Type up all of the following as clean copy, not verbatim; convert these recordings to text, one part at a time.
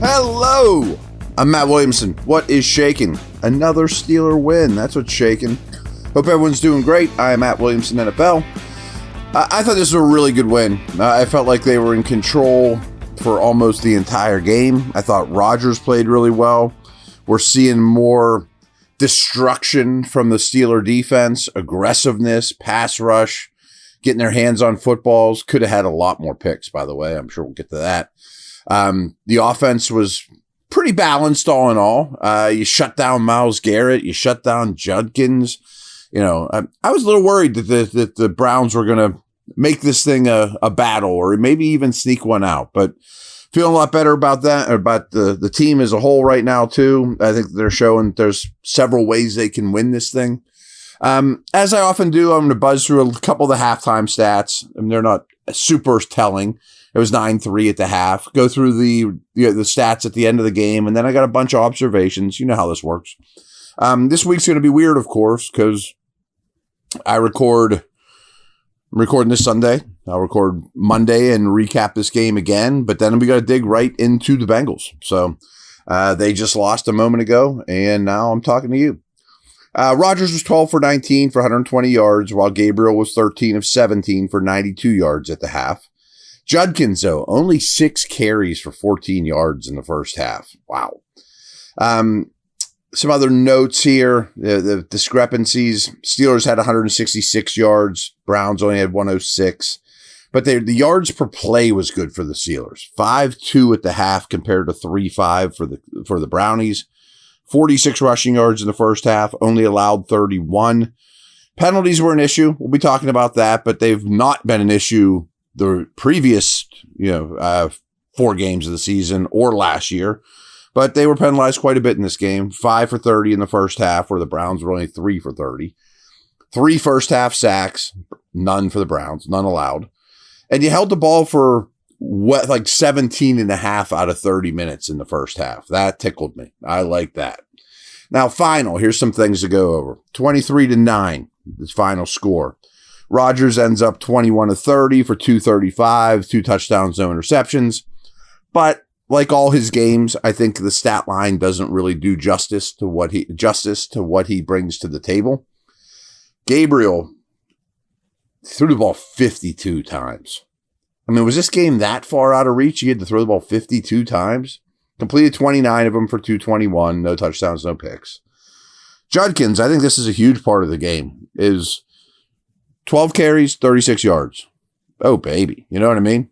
Hello, I'm Matt Williamson. What is shaking? Another Steeler win. That's what's shaking. Hope everyone's doing great. I am Matt Williamson, NFL. I thought this was a really good win. I felt like they were in control for almost the entire game. I thought Rodgers played really well. We're seeing more destruction from the Steeler defense, aggressiveness, pass rush, getting their hands on footballs. Could have had a lot more picks, by the way. I'm sure we'll get to that. The offense was pretty balanced all in all. You shut down Myles Garrett. You shut down Judkins. You know, I was a little worried that the Browns were going to make this thing a battle or maybe even sneak one out. But feeling a lot better about that, about the team as a whole right now, too. I think they're showing there's several ways they can win this thing. As I often do, I'm going to buzz through a couple of the halftime stats. And they're not super telling. It was 9-3 at the half. Go through the stats at the end of the game, and then I got a bunch of observations. You know how this works. This week's going to be weird, of course, because I'm recording this Sunday. I'll record Monday and recap this game again, but then we got to dig right into the Bengals. So they just lost a moment ago, and now I'm talking to you. Rodgers was 12 for 19 for 120 yards, while Gabriel was 13 of 17 for 92 yards at the half. Judkins, though, only 6 carries for 14 yards in the first half. Wow. Some other notes here, the discrepancies. Steelers had 166 yards. Browns only had 106. But the yards per play was good for the Steelers. 5.2 at the half compared to 3.5 for the Brownies. 46 rushing yards in the first half, only allowed 31. Penalties were an issue. We'll be talking about that, but they've not been an issue the previous, 4 games of the season or last year, but they were penalized quite a bit in this game. 5 for 30 in the first half, where the Browns were only 3 for 30. 3 first half sacks, none for the Browns, none allowed. And you held the ball for 17 and a half out of 30 minutes in the first half. That tickled me. I like that. Now, here's some things to go over. 23-9, this final score. Rodgers ends up 21 of 30 for 235, 2 touchdowns, no interceptions. But like all his games, I think the stat line doesn't really do justice to what he brings to the table. Gabriel threw the ball 52 times. I mean, was this game that far out of reach? He had to throw the ball 52 times. Completed 29 of them for 221, no touchdowns, no picks. Judkins, I think this is a huge part of the game, is 12 carries, 36 yards. Oh, baby. You know what I mean?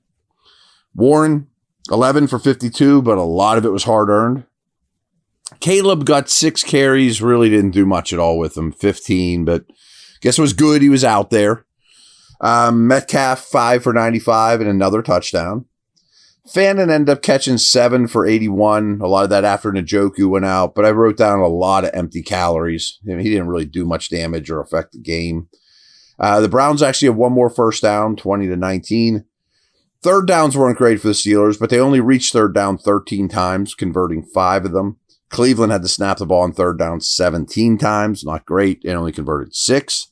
Warren, 11 for 52, but a lot of it was hard-earned. Caleb got 6 carries, really didn't do much at all with them, 15, but guess it was good he was out there. Metcalf, 5 for 95 and another touchdown. Fannin ended up catching 7 for 81. A lot of that after Njoku went out, but I wrote down a lot of empty calories. He didn't really do much damage or affect the game. The Browns actually have one more first down, 20-19. Third downs weren't great for the Steelers, but they only reached third down 13 times, converting 5 of them. Cleveland had to snap the ball on third down 17 times. Not great. They only converted 6.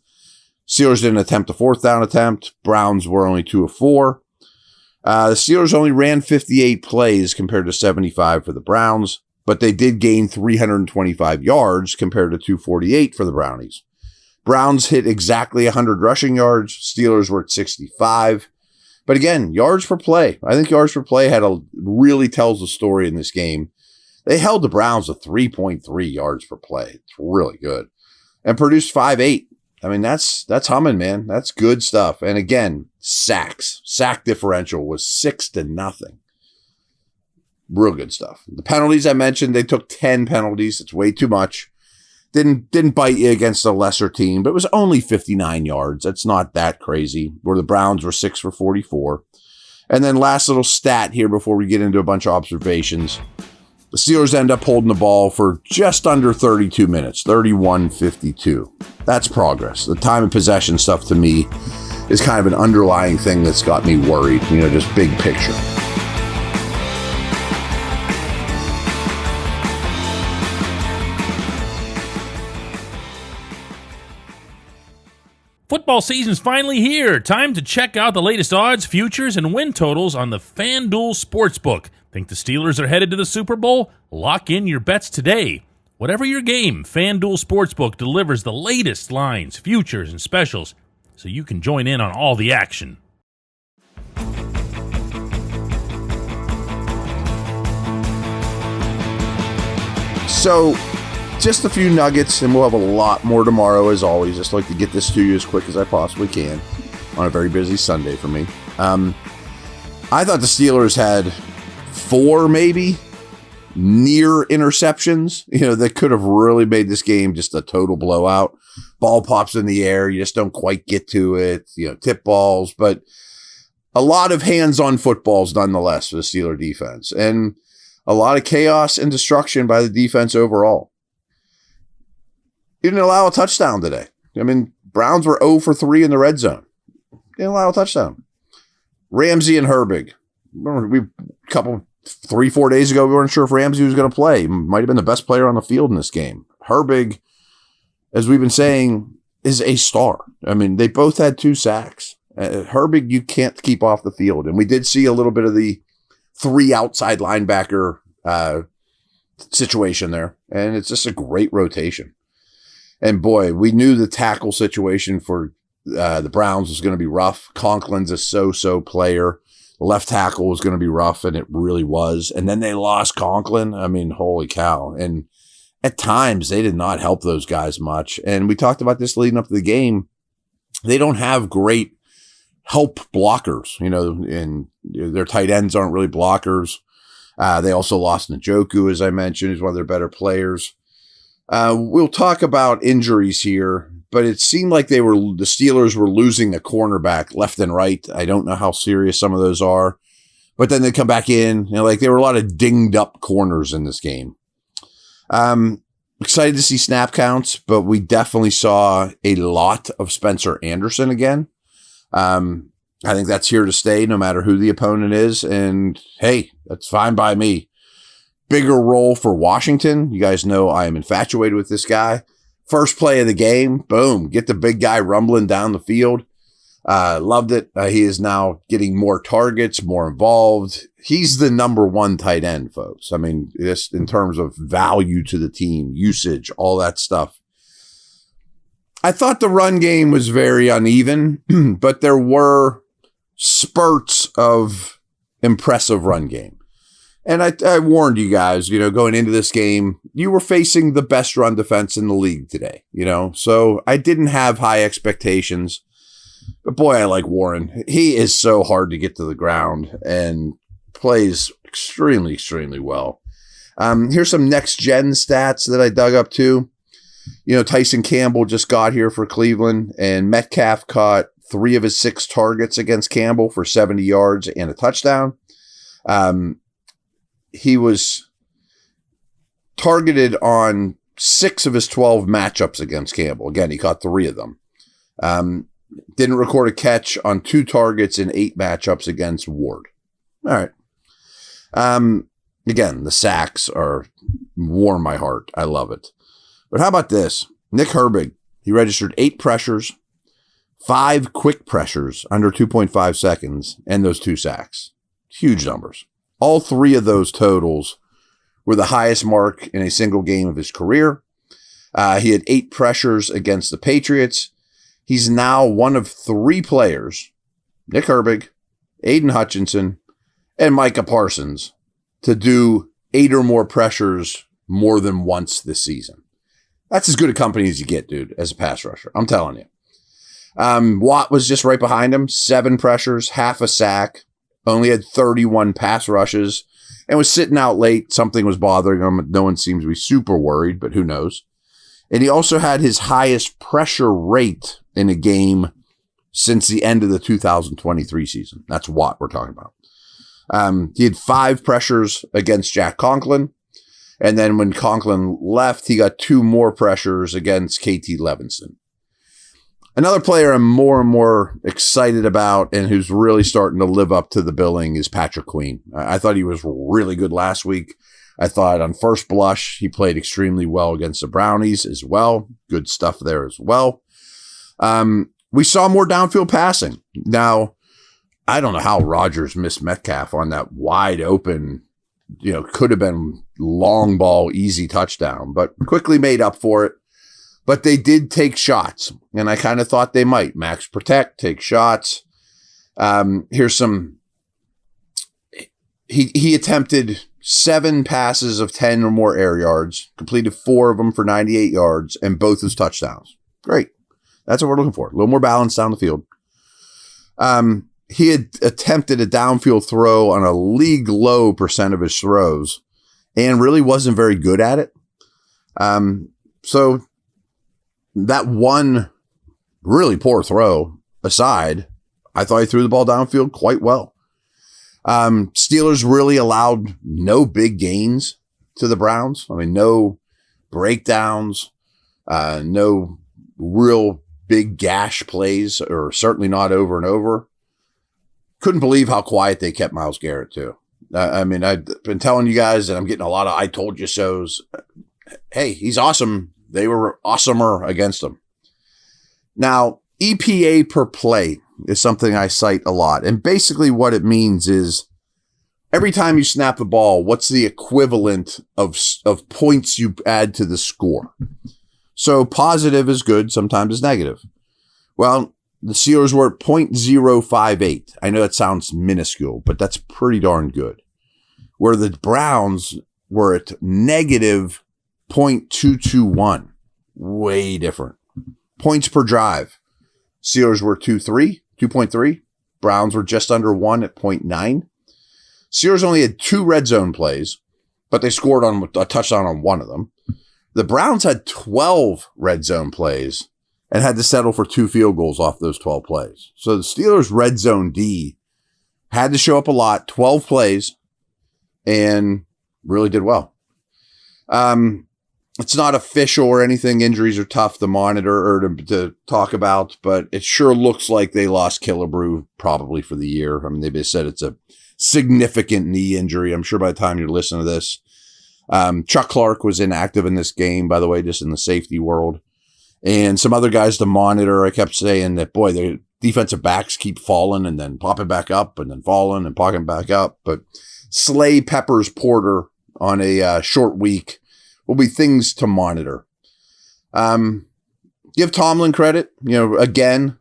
Steelers didn't attempt a fourth down attempt. Browns were only 2 of 4. The Steelers only ran 58 plays compared to 75 for the Browns, but they did gain 325 yards compared to 248 for the Brownies. Browns hit exactly 100 rushing yards. Steelers were at 65. But again, yards per play. I think yards per play really tells the story in this game. They held the Browns to 3.3 yards per play. It's really good. And produced 5.8. I mean, that's humming, man. That's good stuff. And again, sacks. Sack differential was 6-0. Real good stuff. The penalties I mentioned, they took 10 penalties. It's way too much. Didn't bite you against a lesser team, but it was only 59 yards. That's not that crazy. Where the Browns were 6 for 44. And then last little stat here before we get into a bunch of observations. The Steelers end up holding the ball for just under 32 minutes, 31-52. That's progress. The time and possession stuff to me is kind of an underlying thing that's got me worried, just big picture. Football season's finally here. Time to check out the latest odds, futures, and win totals on the FanDuel Sportsbook. Think the Steelers are headed to the Super Bowl? Lock in your bets today. Whatever your game, FanDuel Sportsbook delivers the latest lines, futures, and specials, so you can join in on all the action. So, just a few nuggets, and we'll have a lot more tomorrow, as always. Just like to get this to you as quick as I possibly can on a very busy Sunday for me. I thought the Steelers had 4 maybe near interceptions, that could have really made this game just a total blowout. Ball pops in the air, you just don't quite get to it, tip balls, but a lot of hands-on footballs nonetheless for the Steeler defense, and a lot of chaos and destruction by the defense overall. You didn't allow a touchdown today. Browns were 0 for 3 in the red zone. Didn't allow a touchdown. Ramsey and Herbig. Remember, 3-4 days ago, we weren't sure if Ramsey was going to play. He might have been the best player on the field in this game. Herbig, as we've been saying, is a star. They both had 2 sacks. Herbig, you can't keep off the field. And we did see a little bit of the 3 outside linebacker situation there. And it's just a great rotation. And boy, we knew the tackle situation for the Browns was going to be rough. Conklin's a so-so player. The left tackle was going to be rough, and it really was. And then they lost Conklin. Holy cow. And at times, they did not help those guys much. And we talked about this leading up to the game. They don't have great help blockers, and their tight ends aren't really blockers. They also lost Njoku, as I mentioned, who's one of their better players. We'll talk about injuries here, but it seemed like the Steelers were losing a cornerback left and right. I don't know how serious some of those are, but then they come back in, there were a lot of dinged up corners in this game. Excited to see snap counts, but we definitely saw a lot of Spencer Anderson again. I think that's here to stay no matter who the opponent is. And hey, that's fine by me. Bigger role for Washington. You guys know I am infatuated with this guy. First play of the game, boom, get the big guy rumbling down the field. Loved it. He is now getting more targets, more involved. He's the number 1 tight end, folks. Just in terms of value to the team, usage, all that stuff. I thought the run game was very uneven, but there were spurts of impressive run game. And I warned you guys, going into this game, you were facing the best run defense in the league today, So I didn't have high expectations. But boy, I like Warren. He is so hard to get to the ground and plays extremely, extremely well. Here's some next-gen stats that I dug up too. Tyson Campbell just got here for Cleveland, and Metcalf caught 3 of his 6 targets against Campbell for 70 yards and a touchdown. He was targeted on 6 of his 12 matchups against Campbell. Again, he caught 3 of them. Didn't record a catch on 2 targets in 8 matchups against Ward. All right. Again, the sacks warm my heart. I love it. But how about this? Nick Herbig, he registered 8 pressures, 5 quick pressures under 2.5 seconds, and those 2 sacks. Huge numbers. All 3 of those totals were the highest mark in a single game of his career. He had 8 pressures against the Patriots. He's now one of 3 players, Nick Herbig, Aiden Hutchinson, and Micah Parsons, to do 8 or more pressures more than once this season. That's as good a company as you get, dude, as a pass rusher. I'm telling you. Watt was just right behind him. 7 pressures, half a sack. Only had 31 pass rushes and was sitting out late. Something was bothering him. No one seems to be super worried, but who knows? And he also had his highest pressure rate in a game since the end of the 2023 season. That's Watt we're talking about. He had 5 pressures against Jack Conklin. And then when Conklin left, he got 2 more pressures against KT Levinson. Another player I'm more and more excited about and who's really starting to live up to the billing is Patrick Queen. I thought he was really good last week. I thought on first blush, he played extremely well against the Brownies as well. Good stuff there as well. We saw more downfield passing. Now, I don't know how Rodgers missed Metcalf on that wide open could have been long ball, easy touchdown, but quickly made up for it. But they did take shots, and I kind of thought they might. Max protect, take shots. Here's some. He attempted 7 passes of 10 or more air yards, completed 4 of them for 98 yards, and both his touchdowns. Great. That's what we're looking for. A little more balance down the field. He had attempted a downfield throw on a league low percent of his throws and really wasn't very good at it. So that one really poor throw aside, I thought he threw the ball downfield quite well. Steelers really allowed no big gains to the Browns. I mean, no breakdowns, no real big gash plays, or certainly not over and over. Couldn't believe how quiet they kept Myles Garrett too. I mean, I've been telling you guys that I'm getting a lot of I told you so's. Hey, he's awesome. They were awesomer against him. Now, EPA per play is something I cite a lot. And basically what it means is every time you snap the ball, what's the equivalent of points you add to the score? So positive is good, sometimes is negative. Well, the Steelers were at 0.058. I know that sounds minuscule, but that's pretty darn good. Where the Browns were at negative 0.221. Way different. Points per drive. Steelers were 2.3. Browns were just under 1 at 0.9. Steelers only had 2 red zone plays, but they scored on a touchdown on one of them. The Browns had 12 red zone plays and had to settle for 2 field goals off those 12 plays. So the Steelers' red zone D had to show up a lot, 12 plays, and really did well. It's not official or anything. Injuries are tough to monitor or to talk about, but it sure looks like they lost Killebrew probably for the year. I mean, they said it's a significant knee injury. I'm sure by the time you're listening to this, Chuck Clark was inactive in this game, by the way, just in the safety world. And some other guys to monitor. I kept saying that, boy, the defensive backs keep falling and then popping back up and then falling and popping back up. But Slay, Peppers, Porter on a short week will be things to monitor. Give Tomlin credit, again,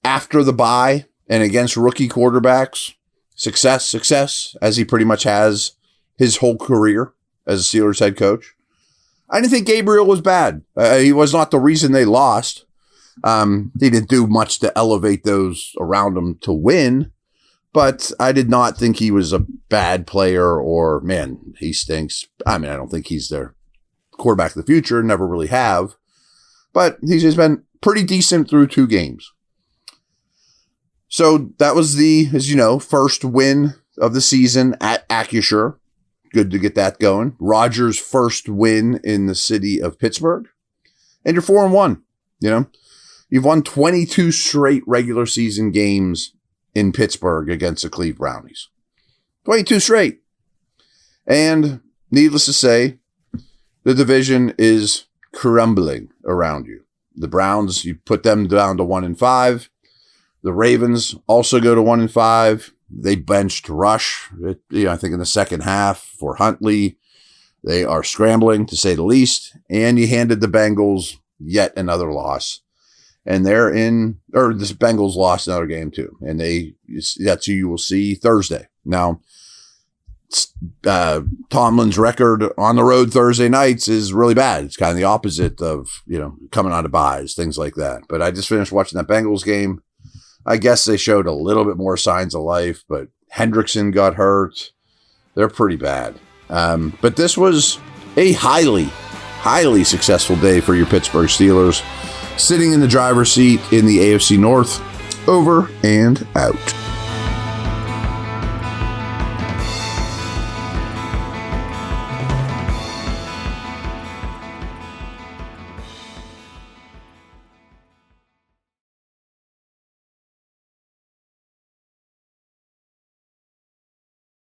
after the bye and against rookie quarterbacks, success, as he pretty much has his whole career as a Steelers head coach. I didn't think Gabriel was bad. He was not the reason they lost. He didn't do much to elevate those around him to win, but I did not think he was a bad player or, man, he stinks. I mean, I don't think he's their quarterback of the future, never really have, but he's just been pretty decent through 2 games. So that was the, as you know, first win of the season at Acrisure. Good to get that going. Rodgers' first win in the city of Pittsburgh. And you're 4-1. You've won 22 straight regular season games in Pittsburgh against the Cleveland Brownies. 22 straight. And needless to say, the division is crumbling around you. The Browns, you put them down to 1-5. The Ravens also go to 1-5. They benched Rush, I think in the second half for Huntley. They are scrambling, to say the least. And you handed the Bengals yet another loss. And this Bengals lost another game too. And that's who you will see Thursday. Now, Tomlin's record on the road Thursday nights is really bad. It's kind of the opposite of, coming out of buys, things like that. But I just finished watching that Bengals game. I guess they showed a little bit more signs of life, but Hendrickson got hurt. They're pretty bad. But this was a highly, highly successful day for your Pittsburgh Steelers, sitting in the driver's seat in the AFC North. Over and out.